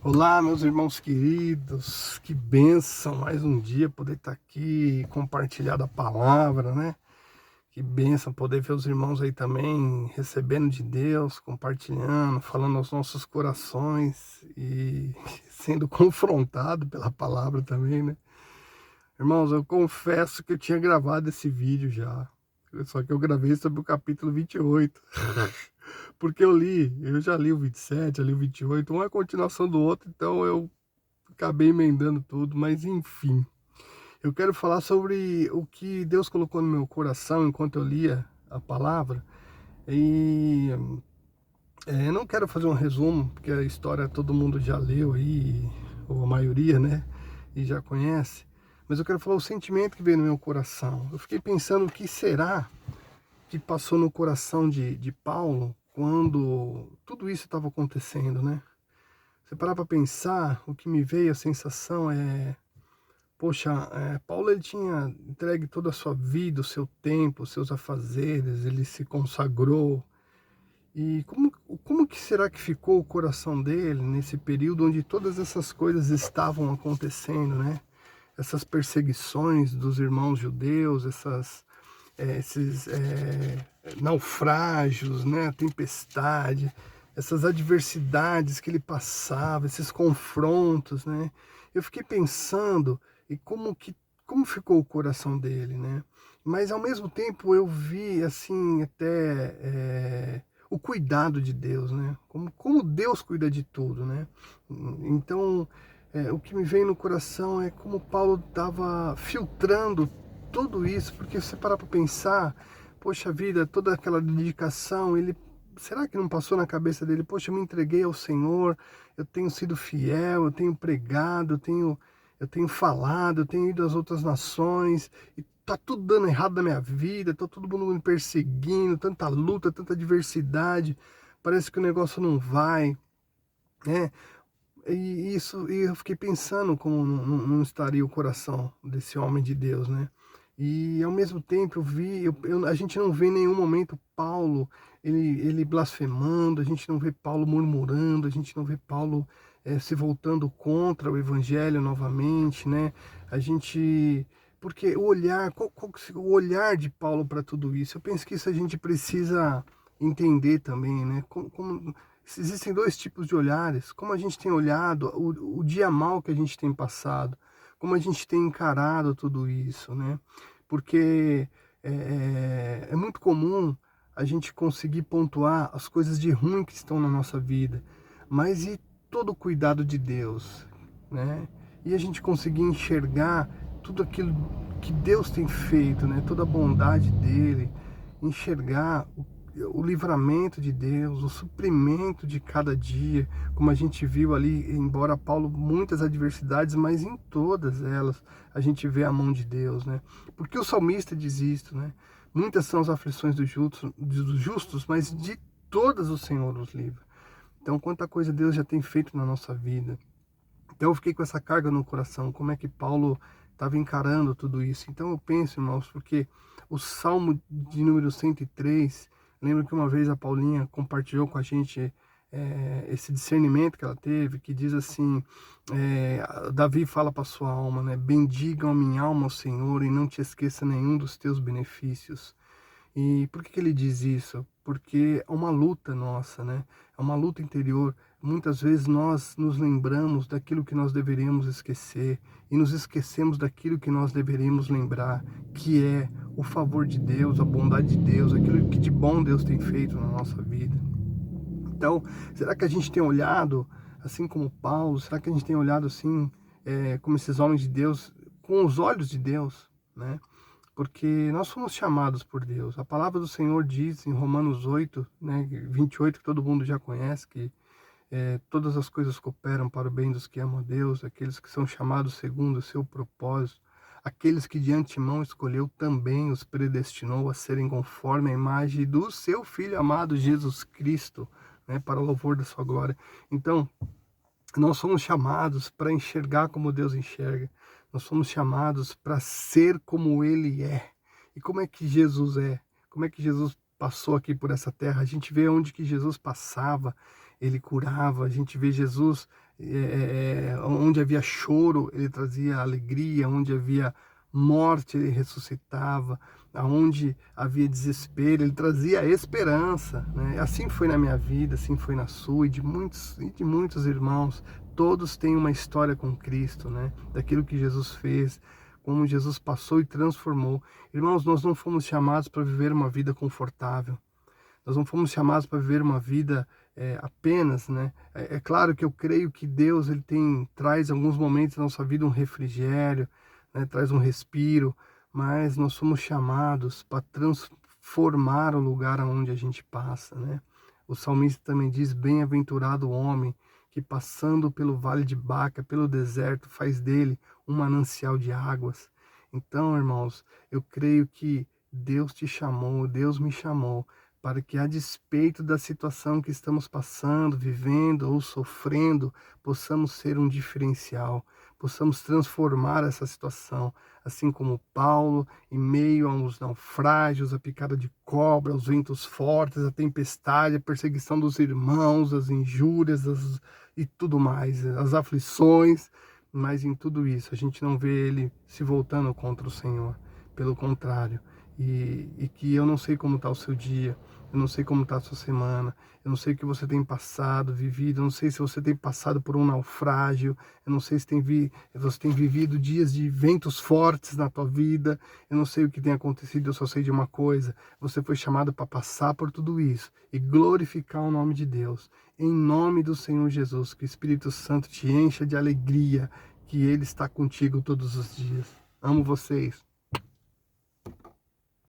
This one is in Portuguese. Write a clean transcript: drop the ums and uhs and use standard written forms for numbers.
Olá, meus irmãos queridos, que bênção, mais um dia poder estar aqui compartilhar a palavra, né? Que bênção poder ver os irmãos aí também recebendo de Deus, compartilhando, falando aos nossos corações e sendo confrontado pela palavra também, né? Irmãos, eu confesso que eu tinha gravado esse vídeo já, só que eu gravei sobre o capítulo 28. Porque eu já li o 27, já li o 28, um é a continuação do outro, então eu acabei emendando tudo, mas enfim. Eu quero falar sobre o que Deus colocou no meu coração enquanto eu lia a palavra. E não quero fazer um resumo, porque a história todo mundo já leu aí, ou a maioria, né? E já conhece. Mas eu quero falar o sentimento que veio no meu coração. Eu fiquei pensando o que será que passou no coração de Paulo quando tudo isso estava acontecendo, né? Você parar para pensar, o que me veio a sensação poxa, Paulo ele tinha entregue toda a sua vida, o seu tempo, os seus afazeres, ele se consagrou. E como que será que ficou o coração dele nesse período onde todas essas coisas estavam acontecendo, né? Essas perseguições dos irmãos judeus, esses naufrágios, né? A tempestade, essas adversidades que ele passava, esses confrontos, né? Eu fiquei pensando e como ficou o coração dele, né? Mas ao mesmo tempo eu vi assim até o cuidado de Deus, né? Como Deus cuida de tudo, né? Então o que me veio no coração é como Paulo estava filtrando tudo isso, porque se você parar para pensar, poxa vida, toda aquela dedicação, será que não passou na cabeça dele, poxa, eu me entreguei ao Senhor, eu tenho sido fiel, eu tenho pregado, eu tenho falado, eu tenho ido às outras nações, e tá tudo dando errado na minha vida, tá todo mundo me perseguindo, tanta luta, tanta adversidade, parece que o negócio não vai, né? E eu fiquei pensando como não estaria o coração desse homem de Deus, né? E ao mesmo tempo a gente não vê em nenhum momento Paulo ele blasfemando, a gente não vê Paulo murmurando, a gente não vê Paulo se voltando contra o evangelho novamente, né? A gente porque o olhar, o olhar de Paulo para tudo isso, eu penso que isso a gente precisa entender também, né? Existem dois tipos de olhares, como a gente tem olhado o dia mal que a gente tem passado, como a gente tem encarado tudo isso, né? Porque é muito comum a gente conseguir pontuar as coisas de ruim que estão na nossa vida, mas e todo o cuidado de Deus, né? E a gente conseguir enxergar tudo aquilo que Deus tem feito, né? Toda a bondade dele, enxergar o livramento de Deus, o suprimento de cada dia, como a gente viu ali, embora Paulo muitas adversidades, mas em todas elas a gente vê a mão de Deus, né? Porque o salmista diz isto, né? Muitas são as aflições dos justos, mas de todas o Senhor os livra. Então, quanta coisa Deus já tem feito na nossa vida. Então, eu fiquei com essa carga no coração, como é que Paulo estava encarando tudo isso. Então, eu penso, irmãos, porque o Salmo de número 103, lembro que uma vez a Paulinha compartilhou com a gente esse discernimento que ela teve, que diz assim, Davi fala para sua alma, né? Bendiga a minha alma ao Senhor e não te esqueça nenhum dos teus benefícios. E por que ele diz isso? Porque é uma luta nossa, né? É uma luta interior. Muitas vezes nós nos lembramos daquilo que nós deveríamos esquecer e nos esquecemos daquilo que nós deveríamos lembrar, que é o favor de Deus, a bondade de Deus, aquilo que de bom Deus tem feito na nossa vida. Então, será que a gente tem olhado, assim como Paulo, será que a gente tem olhado assim, como esses homens de Deus, com os olhos de Deus, né? Porque nós fomos chamados por Deus. A palavra do Senhor diz em Romanos 8, né, 28, que todo mundo já conhece, que todas as coisas cooperam para o bem dos que amam a Deus, aqueles que são chamados segundo o seu propósito, aqueles que de antemão escolheu também os predestinou a serem conforme a imagem do seu Filho amado Jesus Cristo, né, para o louvor da sua glória. Então, nós somos chamados para enxergar como Deus enxerga. Nós somos chamados para ser como Ele é. E como é que Jesus é? Como é que Jesus passou aqui por essa terra? A gente vê onde que Jesus passava, Ele curava. A gente vê Jesus onde havia choro, ele trazia alegria, onde havia morte, ele ressuscitava, aonde havia desespero, ele trazia esperança, né? Assim foi na minha vida, assim foi na sua, e de muitos irmãos. Todos têm uma história com Cristo, né? Daquilo que Jesus fez, como Jesus passou e transformou. Irmãos, nós não fomos chamados para viver uma vida confortável. Nós não fomos chamados para viver uma vida apenas, né? É claro que eu creio que Deus traz em alguns momentos da nossa vida um refrigério, né? Traz um respiro, mas nós somos chamados para transformar o lugar aonde a gente passa, né? O salmista também diz: bem-aventurado o homem que, passando pelo vale de Baca, pelo deserto, faz dele um manancial de águas. Então, irmãos, eu creio que Deus te chamou, Deus me chamou, para que, a despeito da situação que estamos passando, vivendo ou sofrendo, possamos ser um diferencial, possamos transformar essa situação, assim como Paulo, em meio aos naufrágios, a picada de cobra, os ventos fortes, a tempestade, a perseguição dos irmãos, as injúrias e tudo mais, as aflições, mas em tudo isso a gente não vê ele se voltando contra o Senhor, pelo contrário. E que eu não sei como está o seu dia, eu não sei como está a sua semana, eu não sei o que você tem passado, vivido, eu não sei se você tem passado por um naufrágio, eu não sei se você tem vivido dias de ventos fortes na tua vida, eu não sei o que tem acontecido, eu só sei de uma coisa: você foi chamado para passar por tudo isso e glorificar o nome de Deus, em nome do Senhor Jesus. Que o Espírito Santo te encha de alegria, que Ele está contigo todos os dias. Amo vocês.